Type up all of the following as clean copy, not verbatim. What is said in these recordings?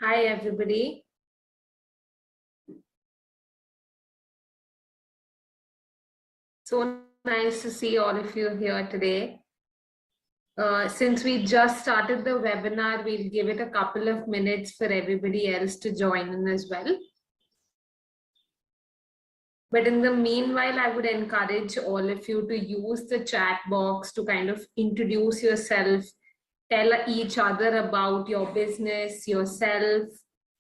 Hi, everybody. So nice to see all of you here today. Since we just started the webinar, we'll give it a couple of minutes for everybody else to join in as well. But in the meanwhile, I would encourage all of you to use the chat box to kind of introduce yourself, tell each other about your business, yourself.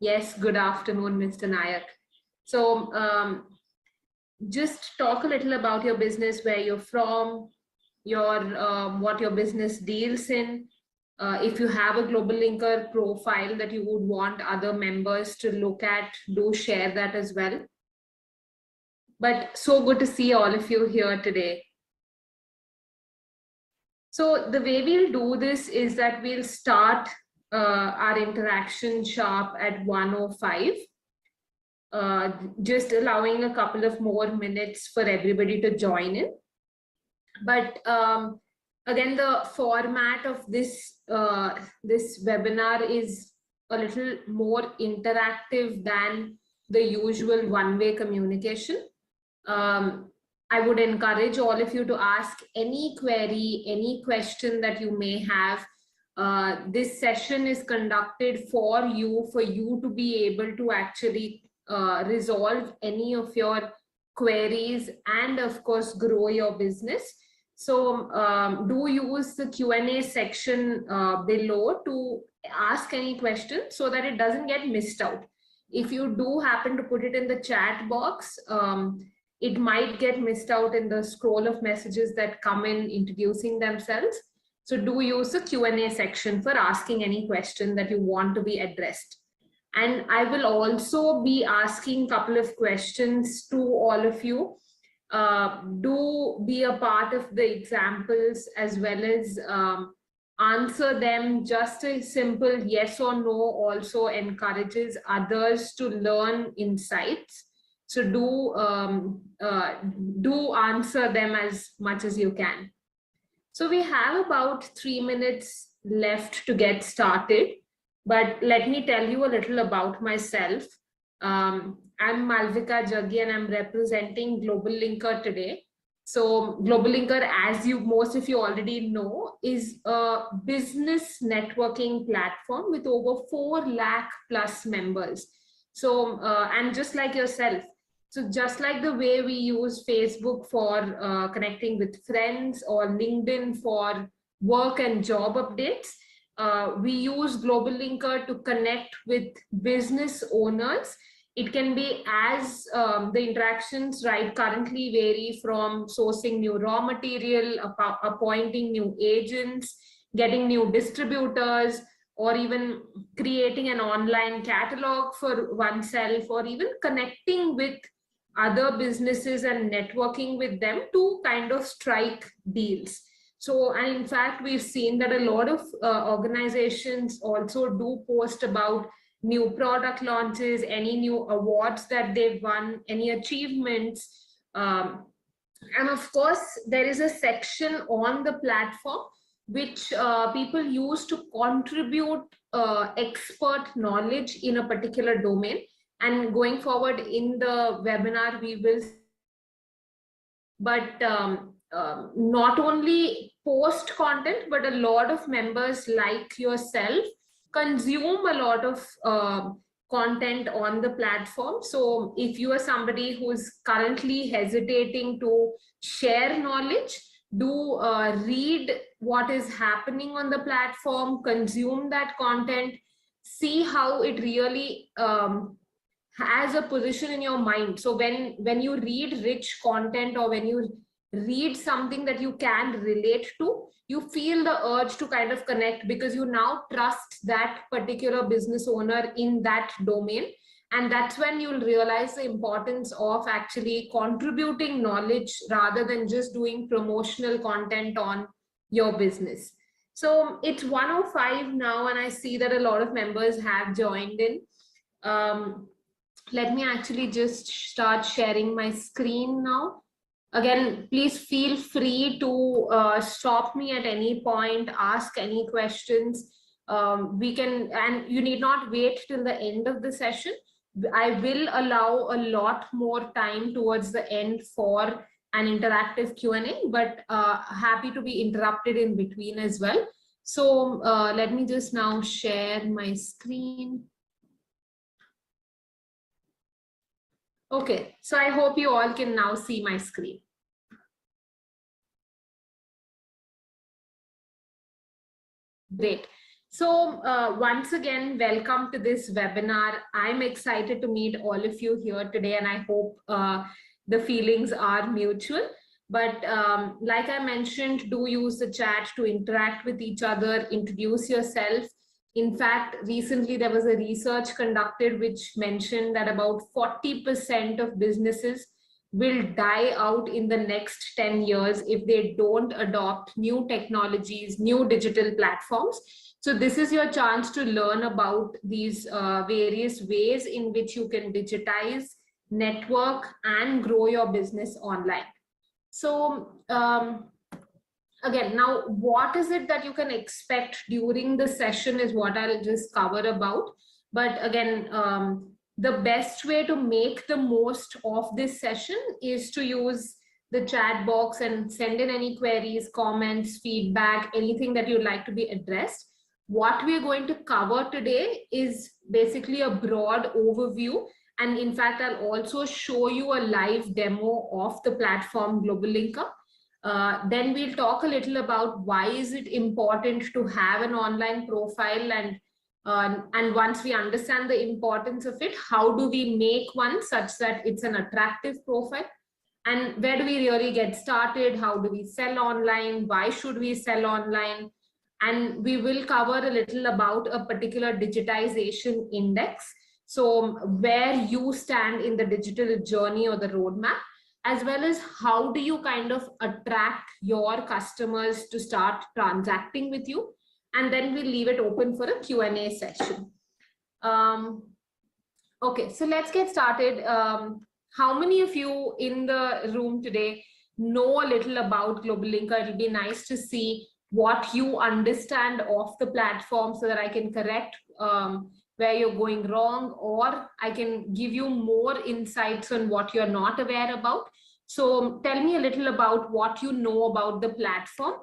Yes, good afternoon, Mr. Nayak. So just talk a little about your business, where you're from, what your business deals in. If you have a GlobalLinker profile that you would want other members to look at, do share that as well. But so good to see all of you here today. So the way we'll do this is that we'll start our interaction sharp at 1:05. Just allowing a couple of more minutes for everybody to join in. But again, the format of this webinar is a little more interactive than the usual one-way communication. I would encourage all of you to ask any query, any question that you may have. This session is conducted for you to be able to actually resolve any of your queries and of course grow your business. So do use the Q&A section below to ask any question so that it doesn't get missed out. If you do happen to put it in the chat box, it might get missed out in the scroll of messages that come in introducing themselves. So do use the Q&A section for asking any question that you want to be addressed. And I will also be asking a couple of questions to all of you. Do be a part of the examples as well as answer them. Just a simple yes or no also encourages others to learn insights. So do answer them as much as you can. So we have about 3 minutes left to get started. But let me tell you a little about myself. I'm Malavika Jaggi and I'm representing GlobalLinker today. So GlobalLinker, as most of you already know, is a business networking platform with over 4 lakh plus members. So, and just like yourself, so just like the way we use Facebook for connecting with friends or LinkedIn for work and job updates, we use GlobalLinker to connect with business owners. It can be as the interactions currently vary from sourcing new raw material, appointing new agents, getting new distributors, or even creating an online catalog for oneself, or even connecting with other businesses and networking with them to kind of strike deals. So, and in fact, we've seen that a lot of organizations also do post about new product launches, any new awards that they've won, any achievements. And of course, there is a section on the platform which people use to contribute expert knowledge in a particular domain. And going forward in the webinar, we will, but not only post content, but a lot of members like yourself consume a lot of content on the platform. So if you are somebody who is currently hesitating to share knowledge, do read what is happening on the platform, consume that content, see how it really has a position in your mind. So when you read rich content, or when you read something that you can relate to, you feel the urge to kind of connect, because you now trust that particular business owner in that domain. And that's when you'll realize the importance of actually contributing knowledge rather than just doing promotional content on your business. So it's 1:05 now, and I see that a lot of members have joined in. Let me actually just start sharing my screen now. Again, please feel free to stop me at any point, ask any questions. we can, and you need not wait till the end of the session. I will allow a lot more time towards the end for an interactive Q&A, but happy to be interrupted in between as well. So let me just now share my screen. Okay, so I hope you all can now see my screen. Great. So once again, welcome to this webinar. I'm excited to meet all of you here today, and I hope the feelings are mutual. But like I mentioned, do use the chat to interact with each other, introduce yourself. In fact, recently there was a research conducted which mentioned that about 40% of businesses will die out in the next 10 years if they don't adopt new technologies, new digital platforms. So this is your chance to learn about these various ways in which you can digitize, network, and grow your business online. So again, now what is it that you can expect during the session is what I'll just cover about. But again, the best way to make the most of this session is to use the chat box and send in any queries, comments, feedback, anything that you'd like to be addressed. What we're going to cover today is basically a broad overview. And in fact, I'll also show you a live demo of the platform GlobalLinker. Then we'll talk a little about why is it important to have an online profile, and once we understand the importance of it, how do we make one such that it's an attractive profile, and where do we really get started, how do we sell online, why should we sell online, and we will cover a little about a particular digitization index, so where you stand in the digital journey or the roadmap, as well as how do you kind of attract your customers to start transacting with you. And then we'll leave it open for a Q&A session. Okay, so let's get started. How many of you in the room today know a little about GlobalLinker? It'll be nice to see what you understand of the platform so that I can correct where you're going wrong, or I can give you more insights on what you're not aware about. So tell me a little about what you know about the platform.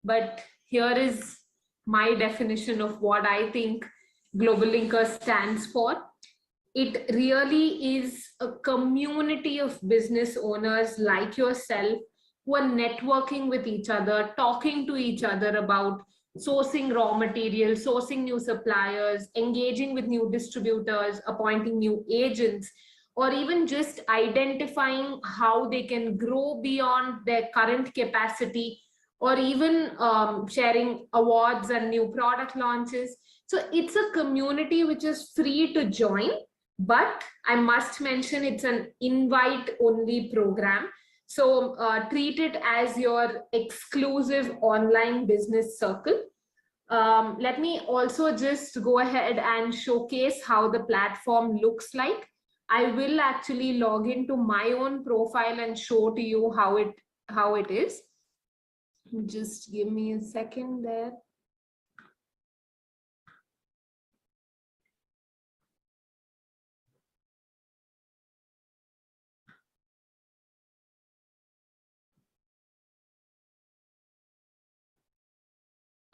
But here is my definition of what I think GlobalLinker stands for. It really is a community of business owners like yourself who are networking with each other, talking to each other about sourcing raw materials, sourcing new suppliers, engaging with new distributors, appointing new agents, or even just identifying how they can grow beyond their current capacity, or even sharing awards and new product launches. So it's a community which is free to join, but I must mention it's an invite-only program. So treat it as your exclusive online business circle. Let me also just go ahead and showcase how the platform looks like. I will actually log into my own profile and show to you how it is. Just give me a second there.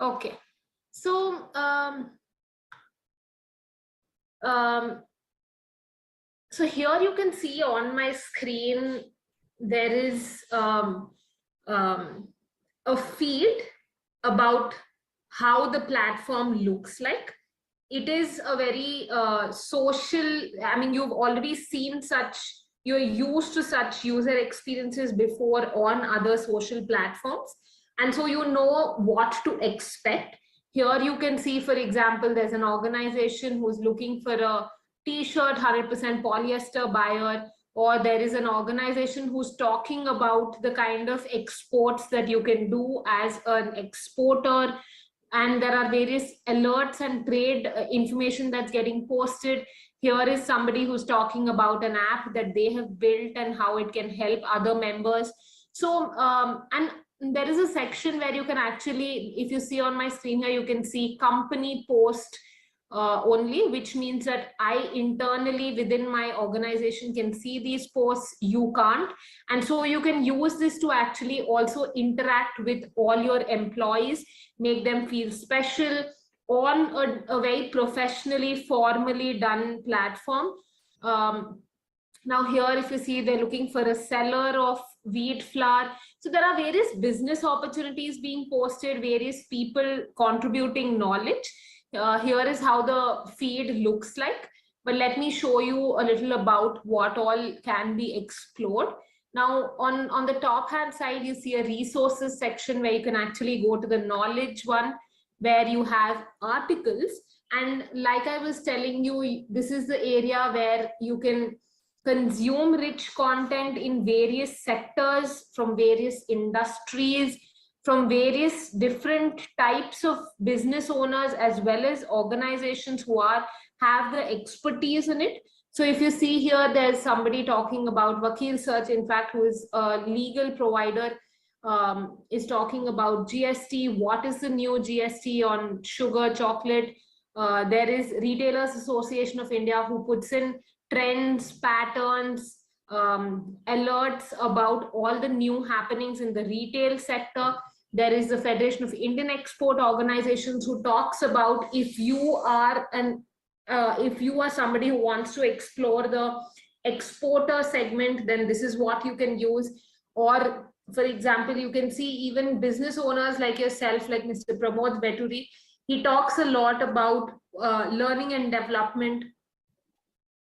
Okay, so so here you can see on my screen there is a feed about how the platform looks like. It is a very social, I mean, you've already seen such, you're used to such user experiences before on other social platforms. And so you know what to expect. Here you can see, for example, there's an organization who's looking for a t-shirt 100% polyester buyer, or there is an organization who's talking about the kind of exports that you can do as an exporter, and there are various alerts and trade information that's getting posted. Here is somebody who's talking about an app that they have built and how it can help other members. So and there is a section where you can actually, if you see on my screen here, you can see company post only, which means that I internally within my organization can see these posts, you can't. And so you can use this to actually also interact with all your employees, make them feel special on a very professionally, formally done platform. Now here, if you see, they're looking for a seller of wheat flour. So there are various business opportunities being posted, various people contributing knowledge. Here is how the feed looks like. But let me show you a little about what all can be explored. Now, on the top hand side, you see a resources section where you can actually go to the knowledge one, where you have articles. And like I was telling you, this is the area where you can consume rich content in various sectors, from various industries, from various different types of business owners, as well as organizations who have the expertise in it. So if you see here, there's somebody talking about Vakil Search, in fact, who is a legal provider, is talking about GST. What is the new GST on sugar, chocolate? There is Retailers Association of India, who puts in trends, patterns, alerts about all the new happenings in the retail sector. There is the Federation of Indian Export Organizations, who talks about if you are somebody who wants to explore the exporter segment, then this is what you can use. Or for example, you can see even business owners like yourself, like Mr. Pramod Veturi, he talks a lot about learning and development.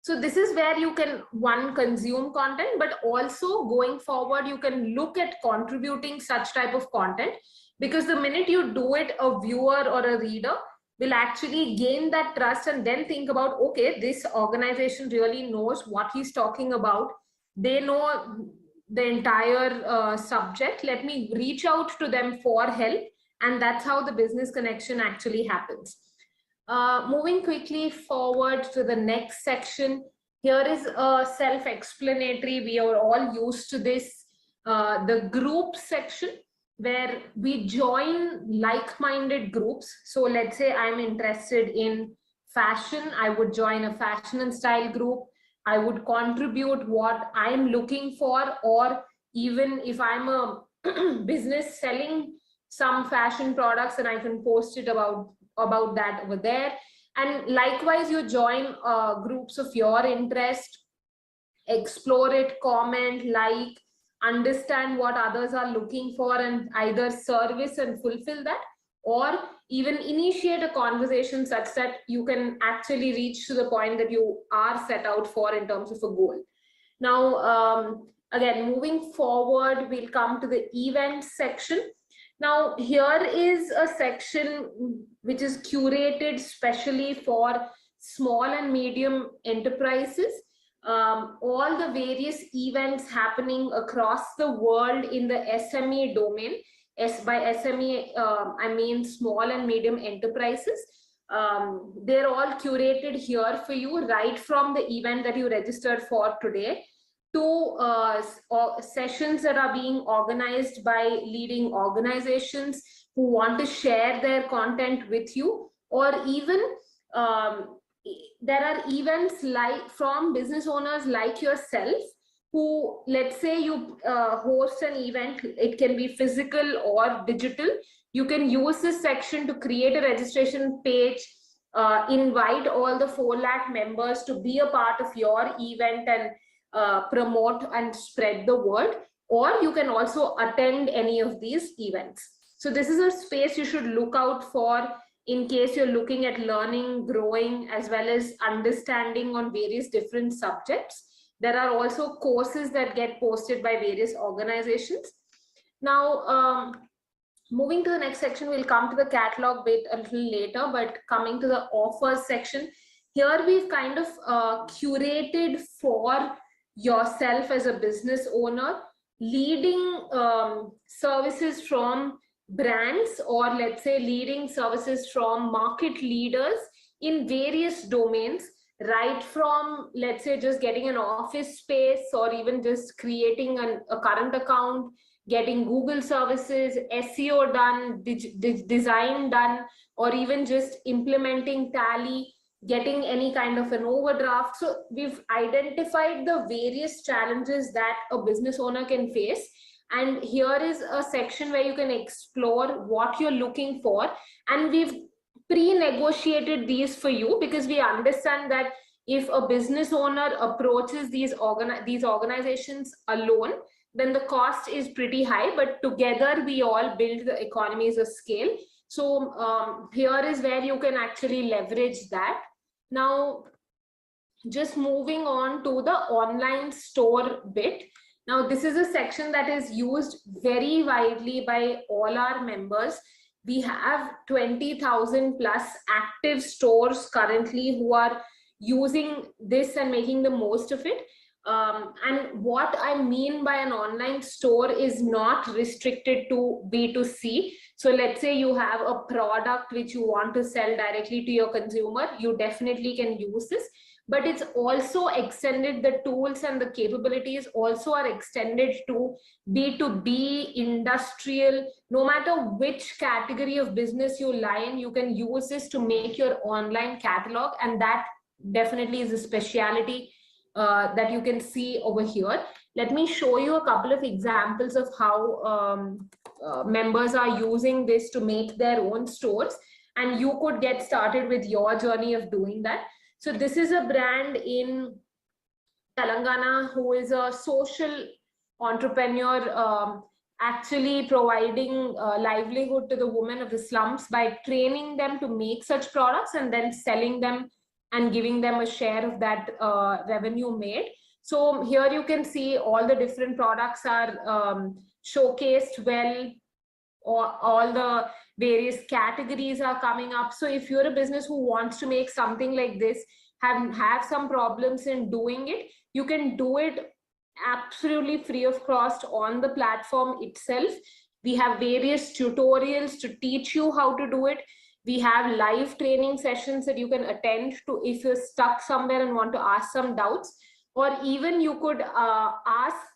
So this is where you can, one, consume content, but also going forward, you can look at contributing such type of content, because the minute you do it, a viewer or a reader will actually gain that trust and then think about, okay, this organization really knows what he's talking about. They know the entire subject. Let me reach out to them for help. And that's how the business connection actually happens. Moving quickly forward to the next section, here is a self-explanatory. We are all used to this, the group section, where we join like-minded groups. So let's say I'm interested in fashion. I would join a fashion and style group. I would contribute what I'm looking for, or even if I'm a business selling some fashion products, and I can post it about that over there. And likewise, you join groups of your interest, explore it, comment, like, understand what others are looking for, and either service and fulfill that, or even initiate a conversation such that you can actually reach to the point that you are set out for in terms of a goal. Now, again, moving forward, we'll come to the events section. Now, here is a section which is curated specially for small and medium enterprises. All the various events happening across the world in the SME domain. By SME, I mean small and medium enterprises. They're all curated here for you, right from the event that you registered for today, to sessions that are being organized by leading organizations who want to share their content with you, or even there are events like from business owners like yourself, who, let's say you host an event, it can be physical or digital. You can use this section to create a registration page, invite all the 4 lakh members to be a part of your event and promote and spread the word, or you can also attend any of these events. So this is a space you should look out for in case you're looking at learning, growing, as well as understanding on various different subjects. There are also courses that get posted by various organizations. Now, moving to the next section, we'll come to the catalog bit a little later, but coming to the offers section, here we've kind of curated for yourself as a business owner, leading services from brands, or let's say leading services from market leaders in various domains, right from, let's say, just getting an office space, or even just creating a current account, getting Google services, SEO done, design done, or even just implementing Tally, getting any kind of an overdraft. So we've identified the various challenges that a business owner can face. And here is a section where you can explore what you're looking for. And we've pre-negotiated these for you because we understand that if a business owner approaches these organizations alone, then the cost is pretty high, but together we all build the economies of scale. So here is where you can actually leverage that. Now, just moving on to the online store bit. Now, this is a section that is used very widely by all our members. We have 20,000 plus active stores currently who are using this and making the most of it. And what I mean by an online store is not restricted to B2C. So let's say you have a product which you want to sell directly to your consumer, you definitely can use this. But it's also extended, the tools and the capabilities also are extended to B2B, industrial, no matter which category of business you lie in, you can use this to make your online catalog. And that definitely is a speciality that you can see over here. Let me show you a couple of examples of how members are using this to make their own stores, and you could get started with your journey of doing that. So this is a brand in Telangana who is a social entrepreneur, actually providing livelihood to the women of the slums by training them to make such products and then selling them and giving them a share of that revenue made. So here you can see all the different products are showcased well, or all the various categories are coming up. So if you're a business who wants to make something like this, have some problems in doing it, you can do it absolutely free of cost on the platform itself. We have various tutorials to teach you how to do it. We have live training sessions that you can attend to if you're stuck somewhere and want to ask some doubts. Or even you could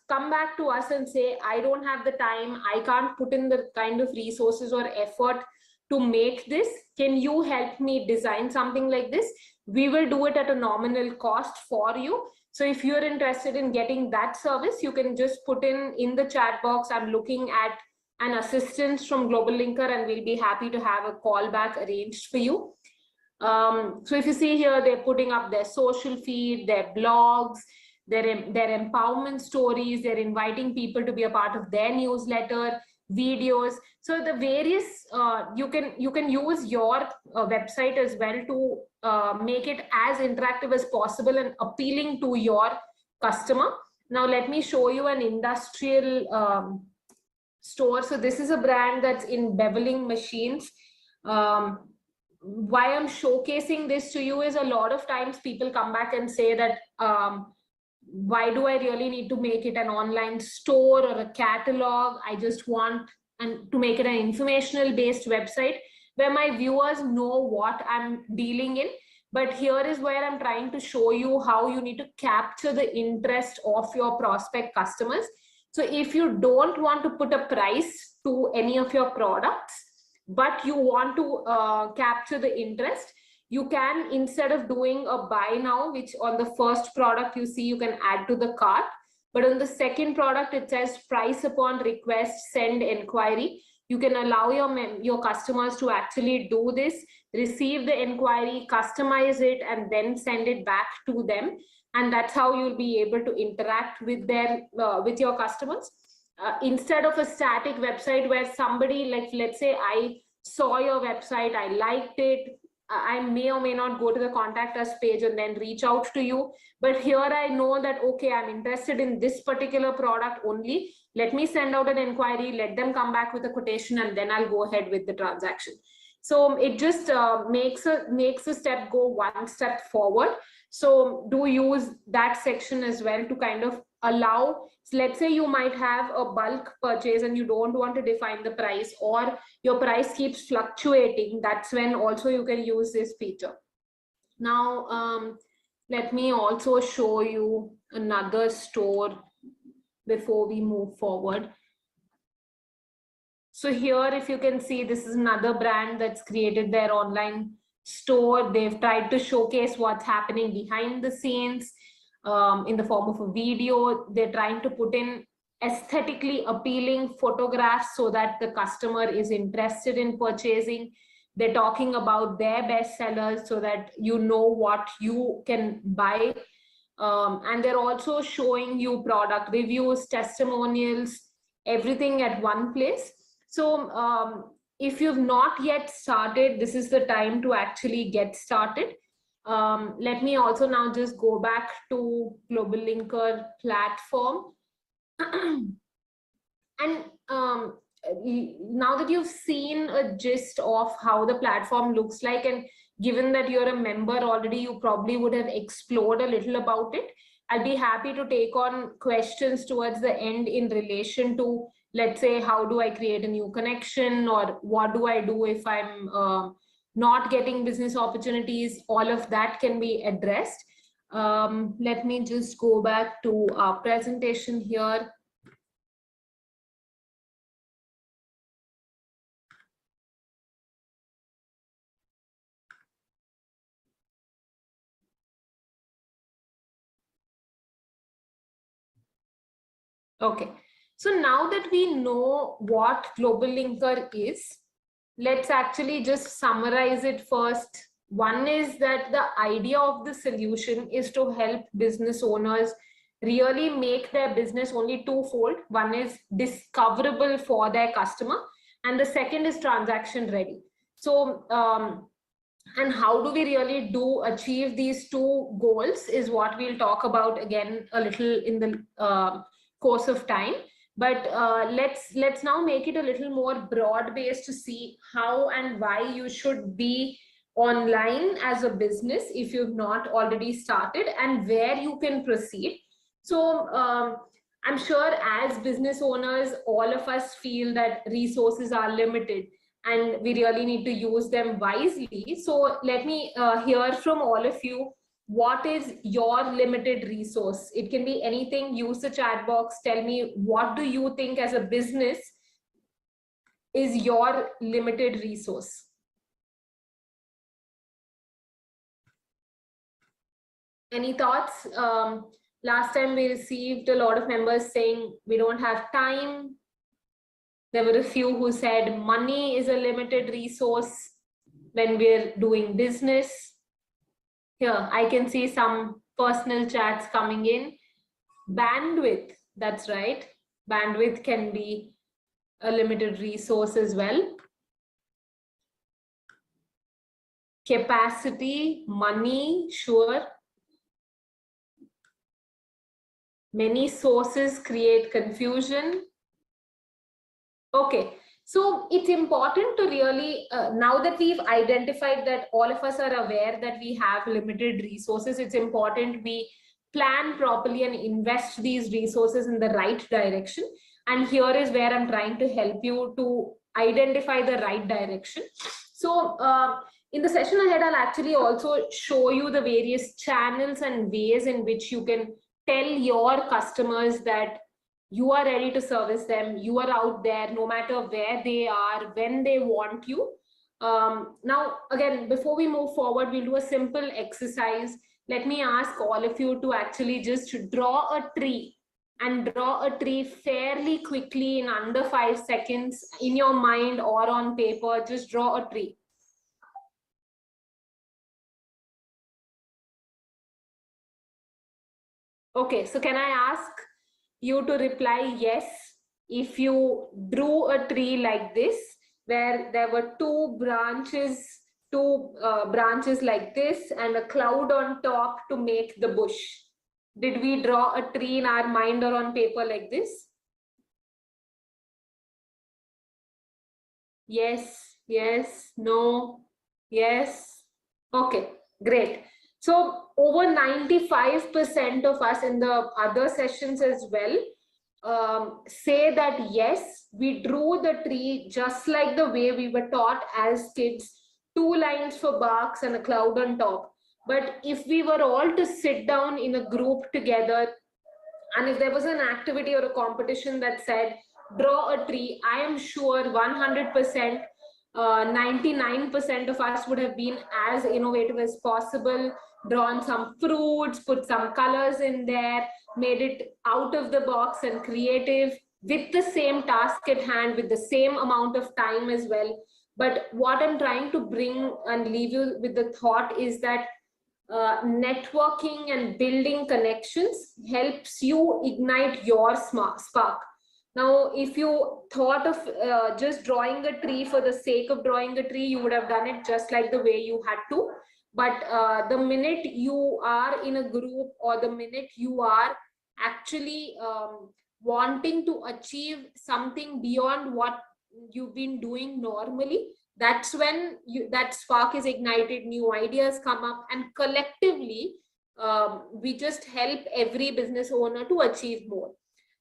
come back to us and say, I don't have the time, I can't put in the kind of resources or effort to make this. Can you help me design something like this? We will do it at a nominal cost for you. So if you're interested in getting that service, you can just put in the chat box, I'm looking at an assistance from GlobalLinker, and we'll be happy to have a call back arranged for you. So if you see here, they're putting up their social feed, their blogs, their empowerment stories, they're inviting people to be a part of their newsletter, videos. So the various, you can use your website as well to make it as interactive as possible and appealing to your customer. Now let me show you an industrial store. So this is a brand that's in beveling machines. Why I'm showcasing this to you is a lot of times people come back and say that, why do I really need to make it an online store or a catalog? I just want to make it an informational based website where my viewers know what I'm dealing in. But here is where I'm trying to show you how you need to capture the interest of your prospect customers. So if you don't want to put a price to any of your products, but you want to capture the interest, you can, instead of doing a buy now, which on the first product you see you can add to the cart, but on the second product it says price upon request, send inquiry. You can allow your customers to actually do this, receive the inquiry, customize it, and then send it back to them. And that's how you'll be able to interact with with your customers. Instead of a static website where somebody, like, let's say I saw your website, I liked it, I may or may not go to the contact us page and then reach out to you. But here I know that, okay, I'm interested in this particular product only. Let me send out an inquiry, let them come back with a quotation, and then I'll go ahead with the transaction. So it just makes a step go one step forward. So do use that section as well to kind of allow, so let's say you might have a bulk purchase and you don't want to define the price, or your price keeps fluctuating. That's when also you can use this feature. Now, let me also show you another store before we move forward. So here, if you can see, this is another brand that's created their online store. They've tried to showcase what's happening behind the scenes in the form of a video. They're trying to put in aesthetically appealing photographs so that the customer is interested in purchasing. They're talking about their best sellers so that you know what you can buy. And they're also showing you product reviews, testimonials, everything at one place. So if you've not yet started, this is the time to actually get started. Let me also now just go back to GlobalLinker platform. And now that you've seen a gist of how the platform looks like, and given that you're a member already, you probably would have explored a little about it. I'll be happy to take on questions towards the end in relation to, let's say, how do I create a new connection, or what do I do if I'm not getting business opportunities. All of that can be addressed. Let me just go back to our presentation here. Okay, so now that we know what GlobalLinker is, let's actually just summarize it first. One is that the idea of the solution is to help business owners really make their business only twofold. One is discoverable for their customer, and the second is transaction ready. So, and how do we really achieve these two goals is what we'll talk about again a little in the course of time. But let's now make it a little more broad based to see how and why you should be online as a business if you've not already started, and where you can proceed. So I'm sure as business owners, all of us feel that resources are limited and we really need to use them wisely. So let me hear from all of you. What is your limited resource? It can be anything. Use the chat box. Tell me, what do you think as a business is your limited resource? Any thoughts? Last time we received a lot of members saying we don't have time. There were a few who said money is a limited resource when we're doing business. Here, I can see some personal chats coming in. Bandwidth, that's right. Bandwidth can be a limited resource as well. Capacity, money, sure. Many sources create confusion. Okay, so it's important to really, now that we've identified that all of us are aware that we have limited resources, it's important we plan properly and invest these resources in the right direction. And here is where I'm trying to help you to identify the right direction. So in the session ahead, I'll actually also show you the various channels and ways in which you can tell your customers that you are ready to service them. You are out there no matter where they are, when they want you. Now, again, before we move forward, we'll do a simple exercise. Let me ask all of you to actually just draw a tree, and draw a tree fairly quickly in under 5 seconds in your mind or on paper. Just draw a tree. Okay, so can I ask you to reply yes if you drew a tree like this, where there were two branches like this and a cloud on top to make the bush? Did we draw a tree in our mind or on paper like this? Yes, yes, no, yes. Okay, great. So over 95% of us in the other sessions as well say that yes, we drew the tree just like the way we were taught as kids, 2 lines for barks and a cloud on top. But if we were all to sit down in a group together, and if there was an activity or a competition that said, draw a tree. I am sure 100%, 99% of us would have been as innovative as possible, drawn some fruits, put some colors in there, made it out of the box and creative with the same task at hand, with the same amount of time as well. But what I'm trying to bring and leave you with the thought is that networking and building connections helps you ignite your spark. Now, if you thought of just drawing a tree for the sake of drawing a tree, you would have done it just like the way you had to. But the minute you are in a group, or the minute you are actually wanting to achieve something beyond what you've been doing normally, that's when that spark is ignited, new ideas come up, and collectively we just help every business owner to achieve more.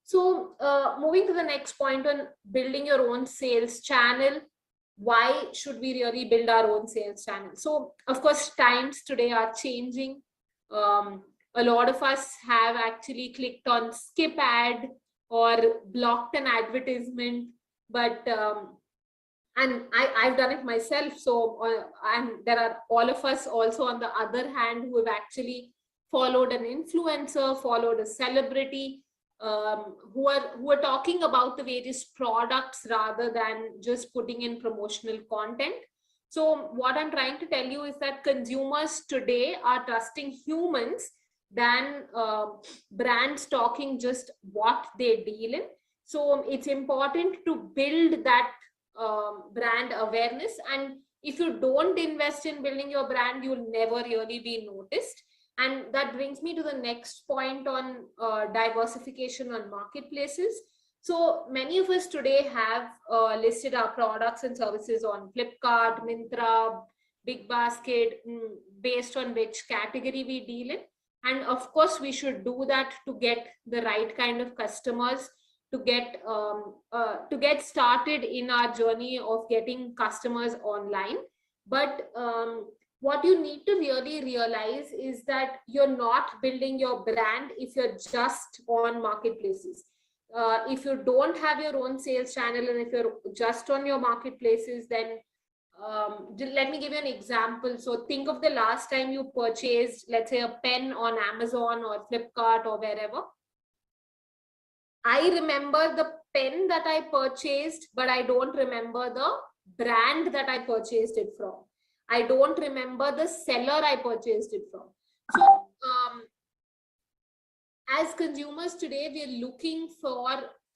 So moving to the next point on building your own sales channel, why should we really build our own sales channel? So of course, times today are changing. A lot of us have actually clicked on skip ad or blocked an advertisement, but and I've done it myself. So and there are all of us also on the other hand who have actually followed an influencer, followed a celebrity, who are talking about the various products rather than just putting in promotional content. So what I'm trying to tell you is that consumers today are trusting humans than brands talking just what they deal in. So it's important to build that brand awareness, and if you don't invest in building your brand, you'll never really be noticed. And that brings me to the next point on diversification on marketplaces. So many of us today have listed our products and services on Flipkart, Myntra, Big Basket, based on which category we deal in. And of course, we should do that to get the right kind of customers, to get started in our journey of getting customers online. But what you need to really realize is that you're not building your brand if you're just on marketplaces. If you don't have your own sales channel and if you're just on your marketplaces, then let me give you an example. So think of the last time you purchased, let's say, a pen on Amazon or Flipkart or wherever. I remember the pen that I purchased, but I don't remember the brand that I purchased it from. I don't remember the seller I purchased it from. So as consumers today, we're looking for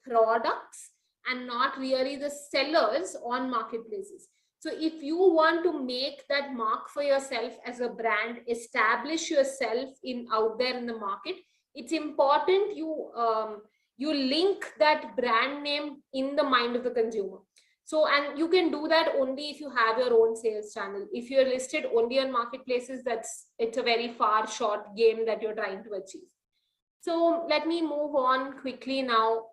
products and not really the sellers on marketplaces. So if you want to make that mark for yourself as a brand, establish yourself out there in the market, it's important you link that brand name in the mind of the consumer. So, and you can do that only if you have your own sales channel. If you're listed only on marketplaces, it's a very far short game that you're trying to achieve. So let me move on quickly now.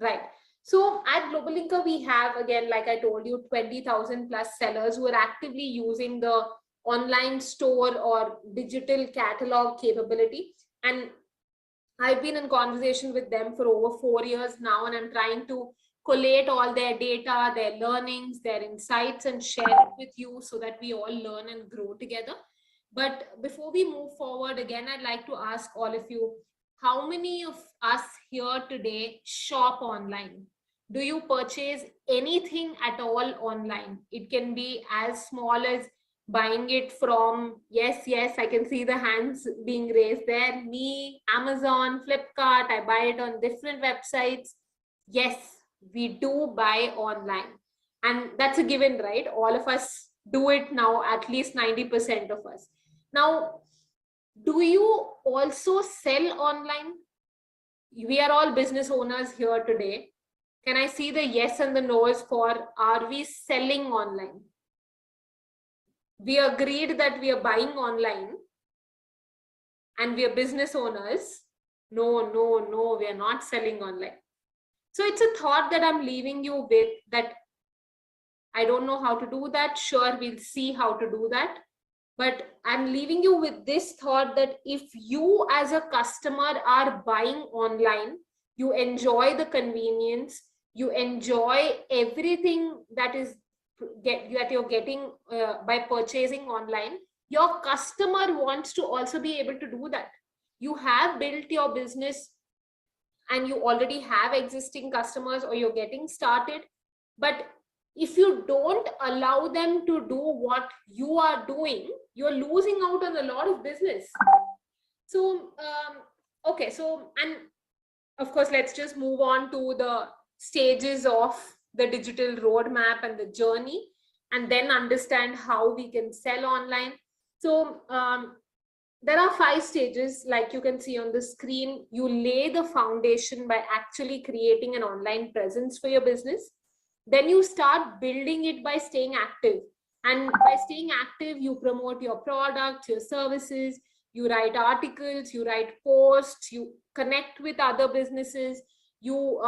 Right. So at GlobalLinker, we have, again, like I told you, 20,000 plus sellers who are actively using the online store or digital catalog capability. And I've been in conversation with them for over 4 years now, and I'm trying to collate all their data, their learnings, their insights, and share it with you so that we all learn and grow together. But before we move forward, again, I'd like to ask all of you, how many of us here today shop online? Do you purchase anything at all online? It can be as small as buying it from, yes, I can see the hands being raised there. Me, Amazon, Flipkart, I buy it on different websites. Yes, we do buy online. And that's a given, right? All of us do it now, at least 90% of us. Now, do you also sell online? We are all business owners here today. Can I see the yes and the no's for, are we selling online? We agreed that we are buying online and we are business owners. No, we are not selling online. So it's a thought that I'm leaving you with, that I don't know how to do that. Sure, we'll see how to do that. But I'm leaving you with this thought that if you as a customer are buying online, you enjoy the convenience, you enjoy everything that you're getting by purchasing online. Your customer wants to also be able to do that. You have built your business and you already have existing customers, or you're getting started, but if you don't allow them to do what you are doing, you're losing out on a lot of business. So okay, so, and of course, let's just move on to the stages of the digital roadmap and the journey, and then understand how we can sell online. So there are 5 stages, like you can see on the screen. You lay the foundation by actually creating an online presence for your business. Then you start building it by staying active. And by staying active, you promote your products, your services, you write articles, you write posts, you connect with other businesses, you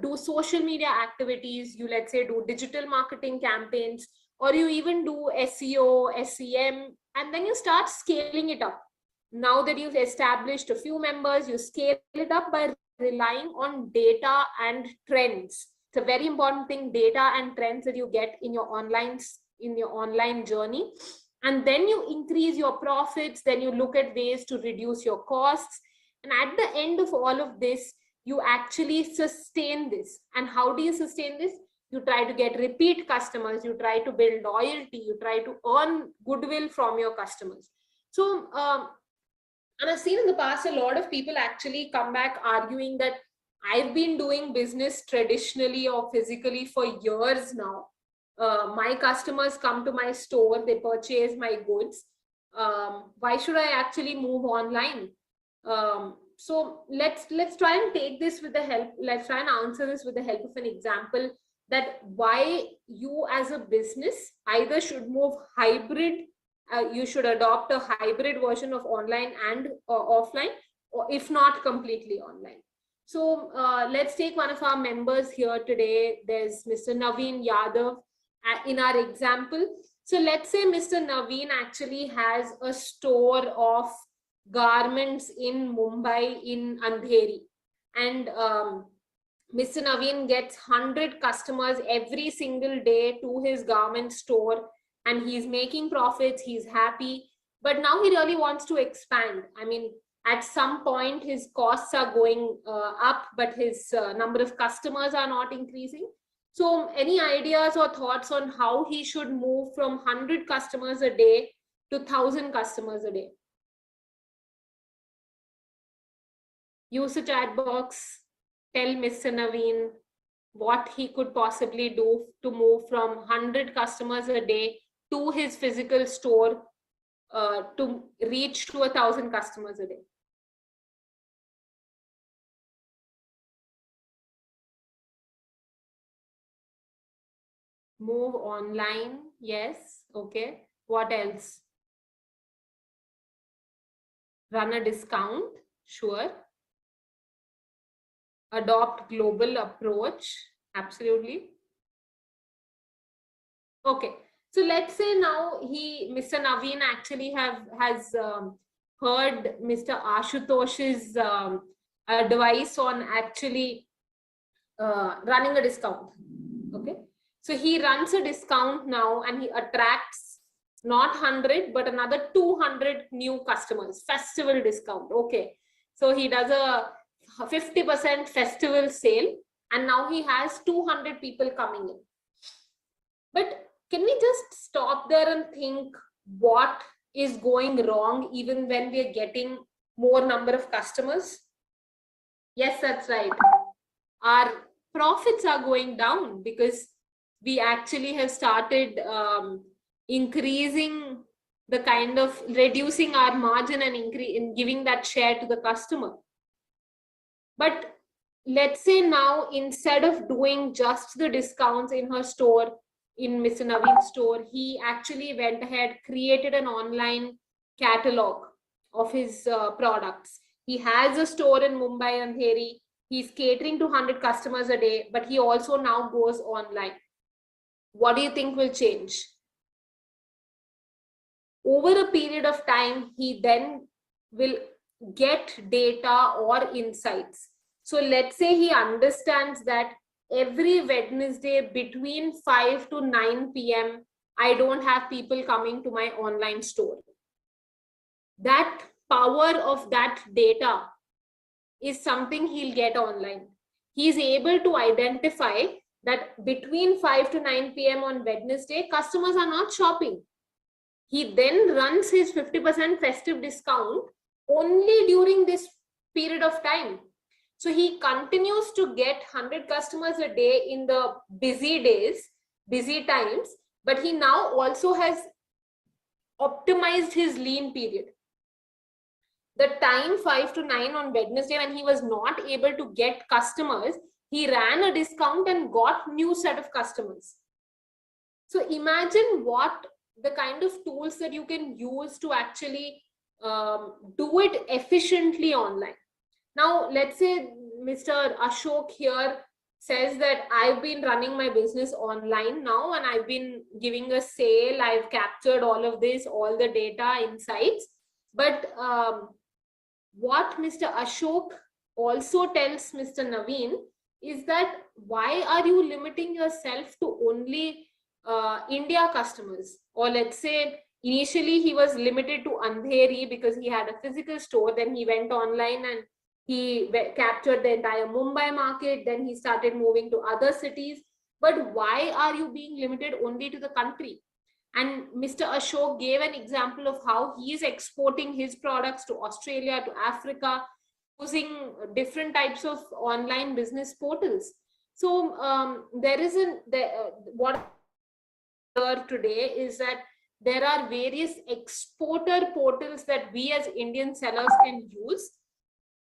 do social media activities, you, let's say, do digital marketing campaigns, or you even do SEO, SEM, and then you start scaling it up. Now that you've established a few members, you scale it up by relying on data and trends. It's a very important thing, data and trends that you get in your online journey. And then you increase your profits, then you look at ways to reduce your costs. And at the end of all of this, you actually sustain this. And how do you sustain this? You try to get repeat customers, you try to build loyalty, you try to earn goodwill from your customers. So, and I've seen in the past a lot of people actually come back arguing that I've been doing business traditionally or physically for years now. My customers come to my store, they purchase my goods. Why should I actually move online? So let's try and take this with the help. Let's try and answer this with the help of an example, that why you as a business either should move hybrid. You should adopt a hybrid version of online and offline, or if not completely online. So let's take one of our members here today. There's Mr. Naveen Yadav in our example. So let's say Mr. Naveen actually has a store of garments in Mumbai, in Andheri, and Mr. Naveen gets 100 customers every single day to his garment store, and he's making profits, he's happy, but now he really wants to expand. I mean, at some point his costs are going up, but his number of customers are not increasing. So any ideas or thoughts on how he should move from 100 customers a day to 1,000 customers a day? Use the chat box, tell Mr. Naveen what he could possibly do to move from 100 customers a day to his physical store to reach to 1,000 customers a day. Move online, yes, okay. What else? Run a discount, sure. Adopt global approach, absolutely. Okay, so let's say now Mr. Naveen actually has heard Mr. Ashutosh's advice on actually running a discount. Okay, so he runs a discount now and he attracts not 100 but another 200 new customers. Festival discount. Okay, so he does a 50% festival sale, and now he has 200 people coming in. But can we just stop there and think what is going wrong even when we are getting more number of customers? Yes, that's right. Our profits are going down because we actually have started increasing the kind of reducing our margin and giving that share to the customer. But let's say now, instead of doing just the discounts in her store, in Mr. Naveen's store, he actually went ahead, created an online catalog of his products. He has a store in Mumbai and Andheri. He's catering to 100 customers a day, but he also now goes online. What do you think will change? Over a period of time, he then will get data or insights. So let's say he understands that every Wednesday between 5 to 9 p.m., I don't have people coming to my online store. That power of that data is something he'll get online. He's able to identify that between 5 to 9 p.m. on Wednesday, customers are not shopping. He then runs his 50% festive discount only during this period of time. So he continues to get 100 customers a day in the busy days, busy times, but he now also has optimized his lean period. The time 5 to 9 on Wednesday, when he was not able to get customers, he ran a discount and got new set of customers. So imagine what the kind of tools that you can use to actually do it efficiently online. Now, let's say Mr. Ashok here says that I've been running my business online now and I've been giving a sale. I've captured all of this, all the data, insights. But what Mr. Ashok also tells Mr. Naveen is that why are you limiting yourself to only India customers? Or let's say initially he was limited to Andheri because he had a physical store, then he went online and he captured the entire Mumbai market, then he started moving to other cities. But why are you being limited only to the country? And Mr. Ashok gave an example of how he is exporting his products to Australia, to Africa, using different types of online business portals. So what today is that there are various exporter portals that we as Indian sellers can use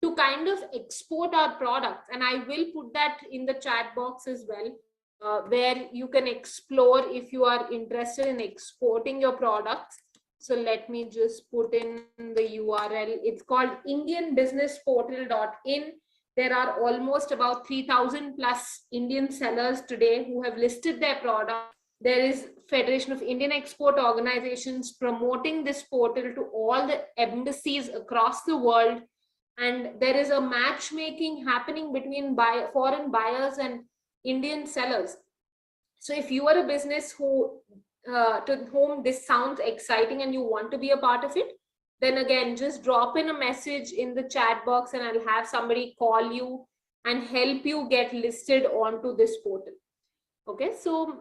to kind of export our products. And I will put that in the chat box as well, where you can explore if you are interested in exporting your products. So let me just put in the URL. It's called indianbusinessportal.in. There are almost about 3,000 plus Indian sellers today who have listed their product. There is Federation of Indian Export Organizations promoting this portal to all the embassies across the world. And there is a matchmaking happening between foreign buyers and Indian sellers. So if you are a business to whom this sounds exciting and you want to be a part of it, then again, just drop in a message in the chat box and I'll have somebody call you and help you get listed onto this portal. Okay, so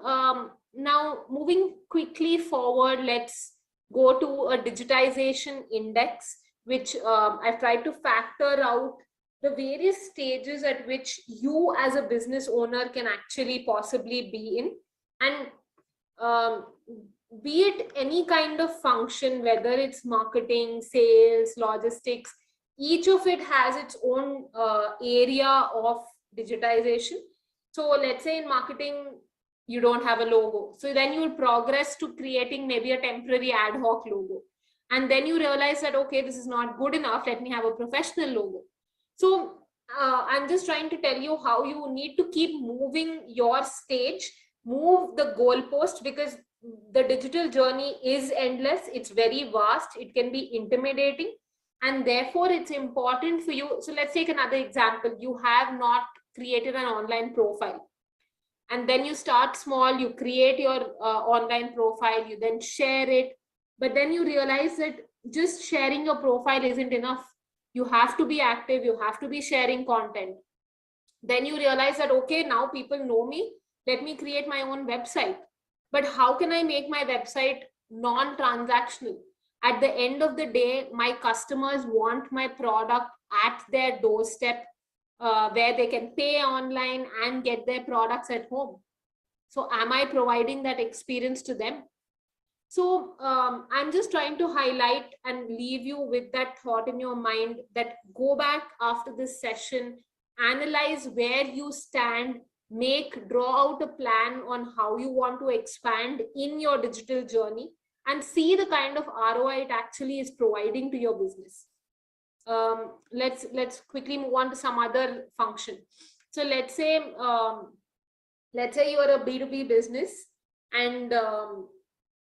now moving quickly forward, let's go to a digitization index, which I've tried to factor out the various stages at which you as a business owner can actually possibly be in. And be it any kind of function, whether it's marketing, sales, logistics, each of it has its own area of digitization. So let's say in marketing, you don't have a logo. So then you will progress to creating maybe a temporary ad hoc logo. And then you realize that, okay, this is not good enough. Let me have a professional logo. So I'm just trying to tell you how you need to keep moving your stage, move the goalpost, because the digital journey is endless. It's very vast. It can be intimidating. And therefore, it's important for you. So let's take another example. You have not created an online profile. And then you start small, you create your online profile, you then share it. But then you realize that just sharing your profile isn't enough. You have to be active, you have to be sharing content. Then you realize that, okay, now people know me, let me create my own website. But how can I make my website non-transactional? At the end of the day, my customers want my product at their doorstep, where they can pay online and get their products at home. So am I providing that experience to them? So I'm just trying to highlight and leave you with that thought in your mind, that go back after this session, analyze where you stand, draw out a plan on how you want to expand in your digital journey, and see the kind of ROI it actually is providing to your business. Let's quickly move on to some other function. So let's say you are a B2B business, and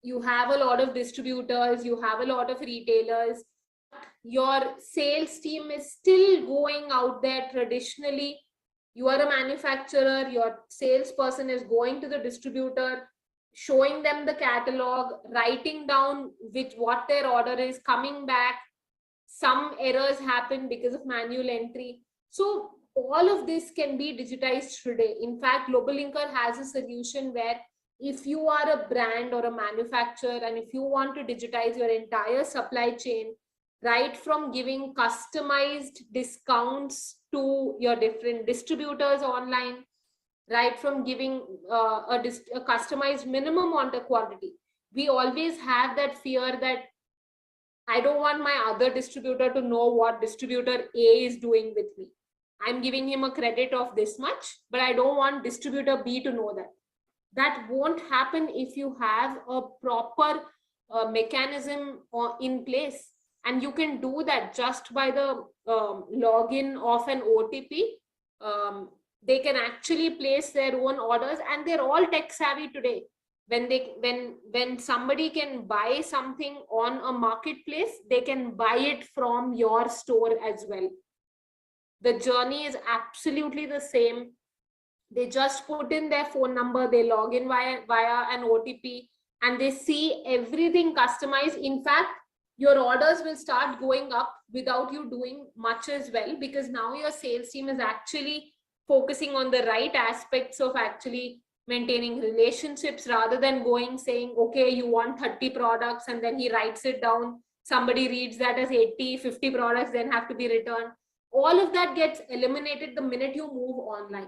you have a lot of distributors, you have a lot of retailers, your sales team is still going out there traditionally. You are a manufacturer, your salesperson is going to the distributor, showing them the catalog, writing down what their order is, coming back. Some errors happen because of manual entry. So all of this can be digitized today. In fact, GlobalLinker has a solution where if you are a brand or a manufacturer and if you want to digitize your entire supply chain, right from giving customized discounts to your different distributors online, right from giving a customized minimum order quantity. We always have that fear that I don't want my other distributor to know what distributor A is doing with me. I'm giving him a credit of this much, but I don't want distributor B to know that. That won't happen if you have a proper mechanism in place. And you can do that just by the login of an OTP. They can actually place their own orders, and they're all tech savvy today. When somebody can buy something on a marketplace, they can buy it from your store as well. The journey is absolutely the same. They just put in their phone number, they log in via an OTP, and they see everything customized. In fact, your orders will start going up without you doing much as well, because now your sales team is actually focusing on the right aspects of actually maintaining relationships, rather than going saying, okay, you want 30 products, and then he writes it down. Somebody reads that as 80, 50 products, then have to be returned. All of that gets eliminated the minute you move online.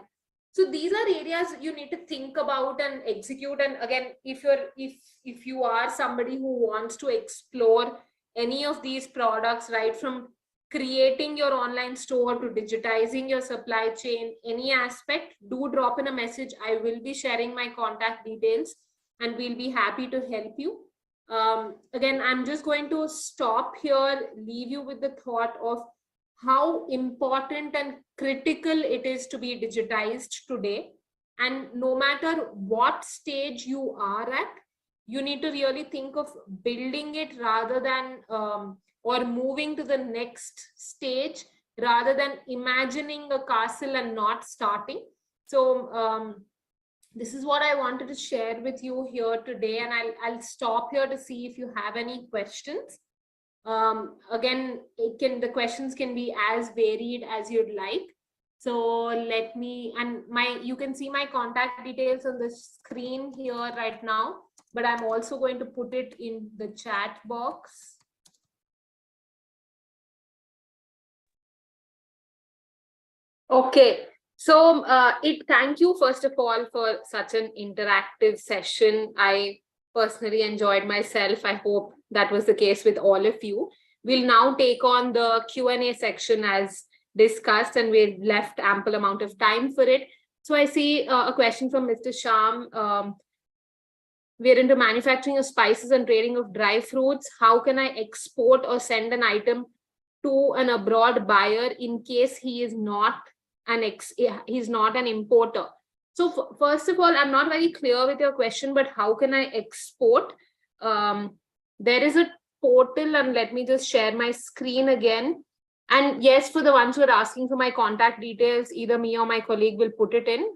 So these are areas you need to think about and execute. And again, if you are somebody who wants to explore any of these products, right from creating your online store to digitizing your supply chain, any aspect, do drop in a message. I will be sharing my contact details and we'll be happy to help you. Again, I'm just going to stop here, leave you with the thought of how important and critical it is to be digitized today. And no matter what stage you are at, you need to really think of building it rather than or moving to the next stage, rather than imagining a castle and not starting. So this is what I wanted to share with you here today, and I'll stop here to see if you have any questions. Again, the questions can be as varied as you'd like. So let me, and you can see my contact details on the screen here right now, but I'm also going to put it in the chat box. Okay, so thank you first of all for such an interactive session. I personally enjoyed myself. I hope that was the case with all of you. We'll now take on the Q&A section as discussed, and we've left ample amount of time for it. So I see a question from Mr. Sham. We're into manufacturing of spices and trading of dry fruits. How can I export or send an item to an abroad buyer in case he is not he's not an importer? So first of all, I'm not very clear with your question, but how can I export? There is a portal, and let me just share my screen again. And yes, for the ones who are asking for my contact details, either me or my colleague will put it in.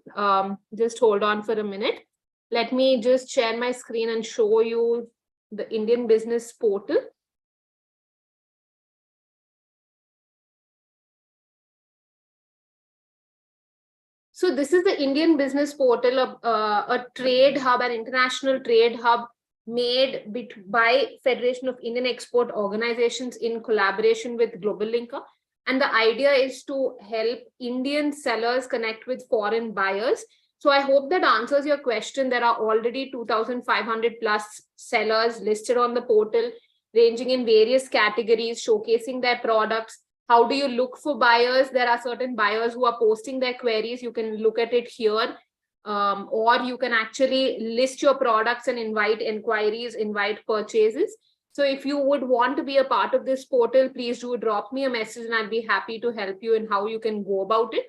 Just hold on for a minute. Let me just share my screen and show you the Indian Business Portal. So this is the Indian Business Portal, a trade hub, an international trade hub made by Federation of Indian Export Organizations in collaboration with GlobalLinker. And the idea is to help Indian sellers connect with foreign buyers. So I hope that answers your question. There are already 2,500 plus sellers listed on the portal, ranging in various categories, showcasing their products. How do you look for buyers? There are certain buyers who are posting their queries. You can look at it here. Or you can actually list your products and invite inquiries, invite purchases. So if you would want to be a part of this portal, please do drop me a message and I'll be happy to help you in how you can go about it.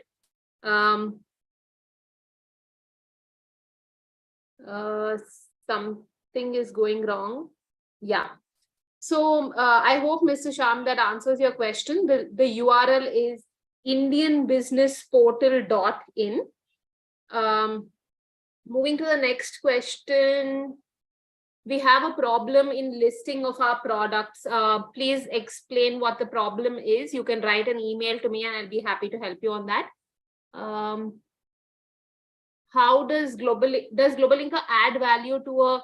Something is going wrong. Yeah. So I hope, Mr. Sham, that answers your question. The URL is indianbusinessportal.in. Moving to the next question. We have a problem in listing of our products. Please explain what the problem is. You can write an email to me and I'll be happy to help you on that. How does GlobalLinker add value to a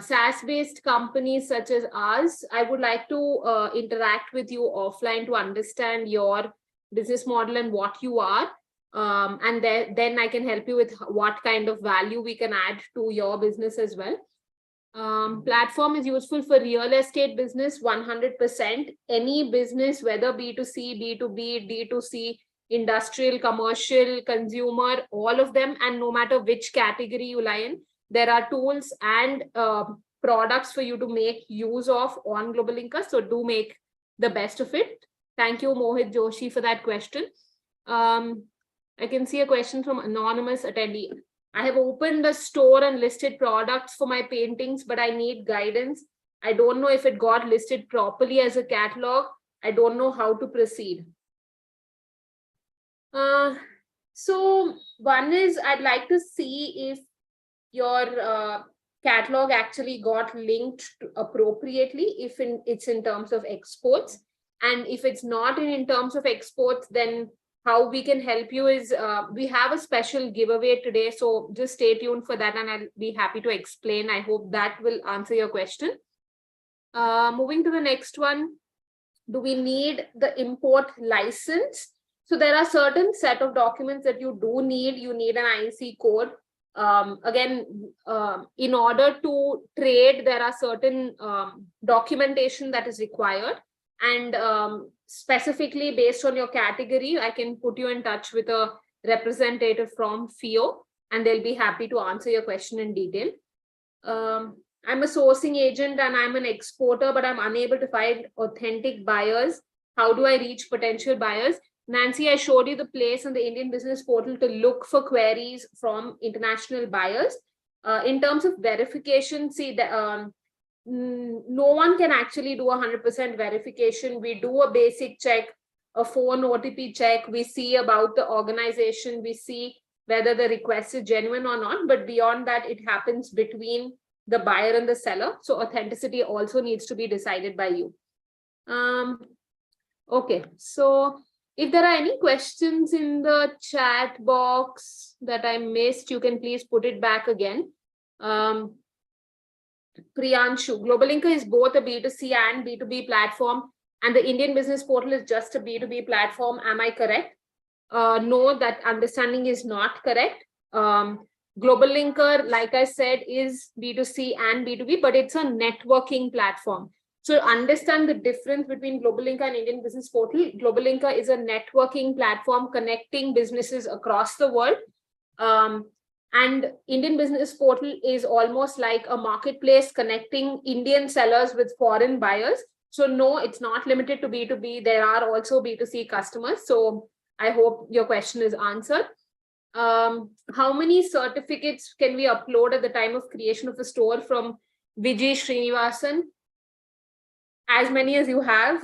SaaS-based companies such as ours? I would like to interact with you offline to understand your business model and what you are. And then I can help you with what kind of value we can add to your business as well. Platform is useful for real estate business, 100%. Any business, whether B2C, B2B, D2C, industrial, commercial, consumer, all of them, and no matter which category you lie in, there are tools and products for you to make use of on GlobalLinker. So do make the best of it. Thank you, Mohit Joshi, for that question. I can see a question from anonymous attendee. I have opened a store and listed products for my paintings, but I need guidance. I don't know if it got listed properly as a catalog. I don't know how to proceed. So one is, I'd like to see if your catalog actually got linked appropriately, if it's in terms of exports. And if it's not in terms of exports, then how we can help you is we have a special giveaway today. So just stay tuned for that and I'll be happy to explain. I hope that will answer your question. Moving to the next one. Do we need the import license? So there are certain set of documents that you do need. You need an IEC code. Again, in order to trade, there are certain documentation that is required. And specifically based on your category, I can put you in touch with a representative from FIO and they'll be happy to answer your question in detail. I'm a sourcing agent and I'm an exporter, but I'm unable to find authentic buyers. How do I reach potential buyers? Nancy, I showed you the place on the Indian Business Portal to look for queries from international buyers. In terms of verification, see, no one can actually do 100% verification. We do a basic check, a phone OTP check. We see about the organization. We see whether the request is genuine or not. But beyond that, it happens between the buyer and the seller. So authenticity also needs to be decided by you. Okay, so if there are any questions in the chat box that I missed, you can please put it back again. Priyanshu, GlobalLinker is both a B2C and B2B platform, and the Indian Business Portal is just a B2B platform. Am I correct? No, that understanding is not correct. GlobalLinker, like I said, is B2C and B2B, but it's a networking platform. So understand the difference between GlobalLinker and Indian Business Portal. GlobalLinker is a networking platform connecting businesses across the world. And Indian Business Portal is almost like a marketplace connecting Indian sellers with foreign buyers. So no, it's not limited to B2B. There are also B2C customers. So I hope your question is answered. How many certificates can we upload at the time of creation of a store from Vijay Srinivasan? As many as you have.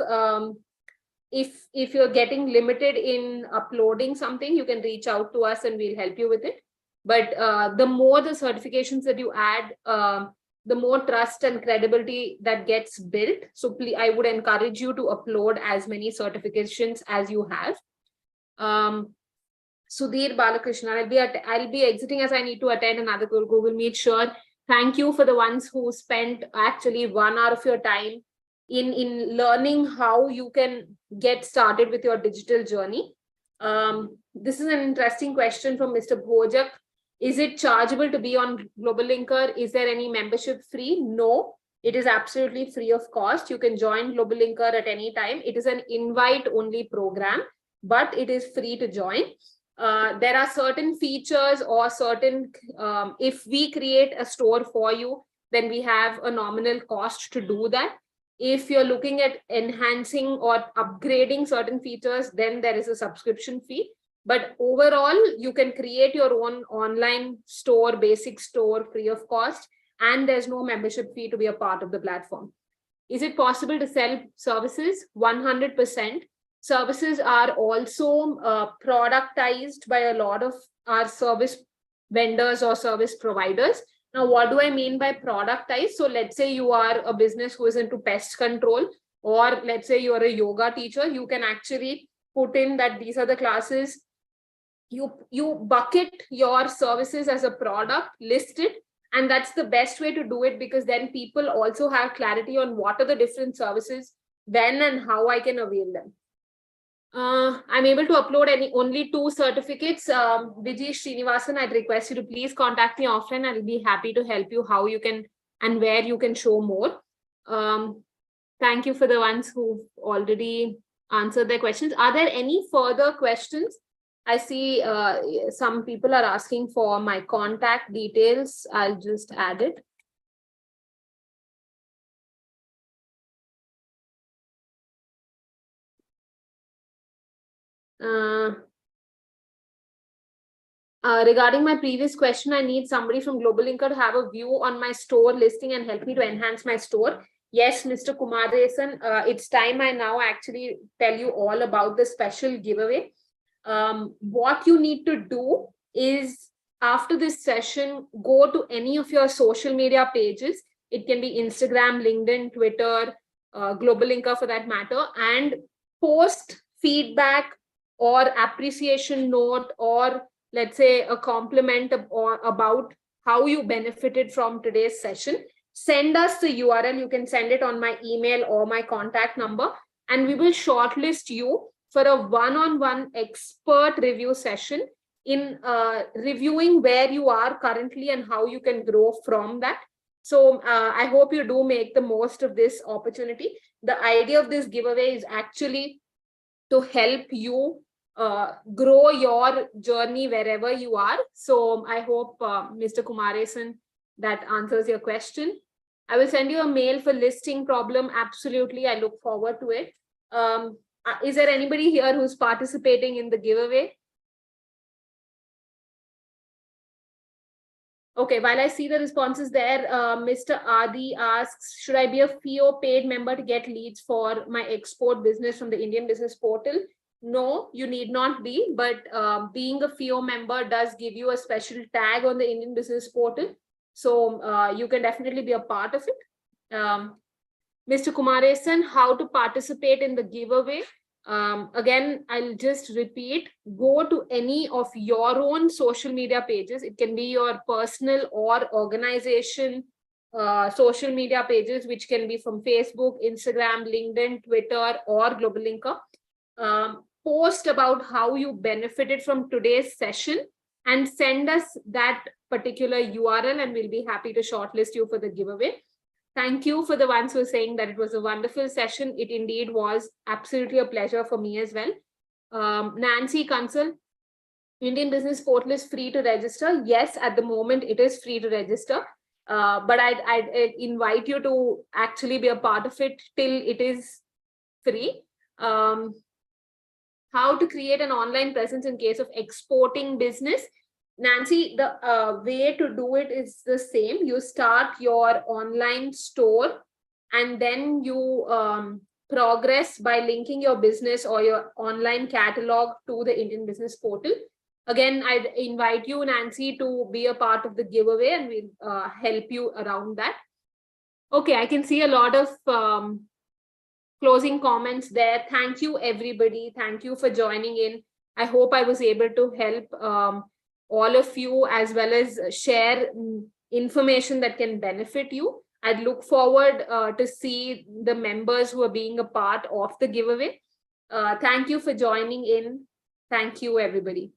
If you're getting limited in uploading something, you can reach out to us and we'll help you with it. But the more the certifications that you add, the more trust and credibility that gets built. So please, I would encourage you to upload as many certifications as you have. Sudhir Balakrishnan, I'll be exiting as I need to attend another Google Meet. Sure. Thank you for the ones who spent actually 1 hour of your time in learning how you can get started with your digital journey. This is an interesting question from Mr. Bhojak. Is it chargeable to be on GlobalLinker? Is there any membership fee? No, it is absolutely free of cost. You can join GlobalLinker at any time. It is an invite-only program, but it is free to join. There are certain features or certain, if we create a store for you, then we have a nominal cost to do that. If you're looking at enhancing or upgrading certain features, then there is a subscription fee. But overall, you can create your own online store, basic store, free of cost, and there's no membership fee to be a part of the platform. Is it possible to sell services? 100%. Services are also productized by a lot of our service vendors or service providers. Now, what do I mean by productized? So let's say you are a business who is into pest control, or let's say you are a yoga teacher. You can actually put in that these are the classes. You bucket your services as a product, list it, and that's the best way to do it, because then people also have clarity on what are the different services, when and how I can avail them. I'm able to upload only 2 certificates. Vijay Srinivasan, I'd request you to please contact me offline. I'll be happy to help you how you can and where you can show more. Thank you for the ones who've already answered their questions. Are there any further questions? I see some people are asking for my contact details. I'll just add it. Regarding my previous question, I need somebody from GlobalLinker to have a view on my store listing and help me to enhance my store. Yes, Mr. Kumaresan, it's time I now actually tell you all about the special giveaway. What you need to do is, after this session, go to any of your social media pages. It can be Instagram, LinkedIn, Twitter, GlobalLinker for that matter, and post feedback or appreciation note, or let's say a compliment about how you benefited from today's session. Send us the URL. You can send it on my email or my contact number, and we will shortlist you for a one-on-one expert review session in reviewing where you are currently and how you can grow from that. So I hope you do make the most of this opportunity. The idea of this giveaway is actually to help you grow your journey wherever you are. So I hope, Mr. Kumaresan, that answers your question. I will send you a mail for listing problem. Absolutely, I look forward to it. Is there anybody here who's participating in the giveaway? Okay, while I see the responses there, Mr. Adi asks, should I be a FIO paid member to get leads for my export business from the Indian Business Portal? No, you need not be, but being a FIO member does give you a special tag on the Indian Business Portal. So you can definitely be a part of it. Mr. Kumaresan, how to participate in the giveaway? Again, I'll just repeat, go to any of your own social media pages. It can be your personal or organization social media pages, which can be from Facebook, Instagram, LinkedIn, Twitter, or GlobalLinker. Post about how you benefited from today's session and send us that particular URL, and we'll be happy to shortlist you for the giveaway. Thank you for the ones who are saying that it was a wonderful session. It indeed was absolutely a pleasure for me as well. Nancy Consul, Indian Business Portal is free to register. Yes, at the moment it is free to register. But I'd invite you to actually be a part of it till it is free. How to create an online presence in case of exporting business. Nancy, the way to do it is the same. You start your online store and then you progress by linking your business or your online catalog to the Indian Business Portal. Again, I'd invite you, Nancy, to be a part of the giveaway, and we'll help you around that. Okay, I can see a lot of closing comments there. Thank you, everybody. Thank you for joining in. I hope I was able to help all of you, as well as share information that can benefit you. I'd look forward to see the members who are being a part of the giveaway. Thank you for joining in. Thank you, everybody.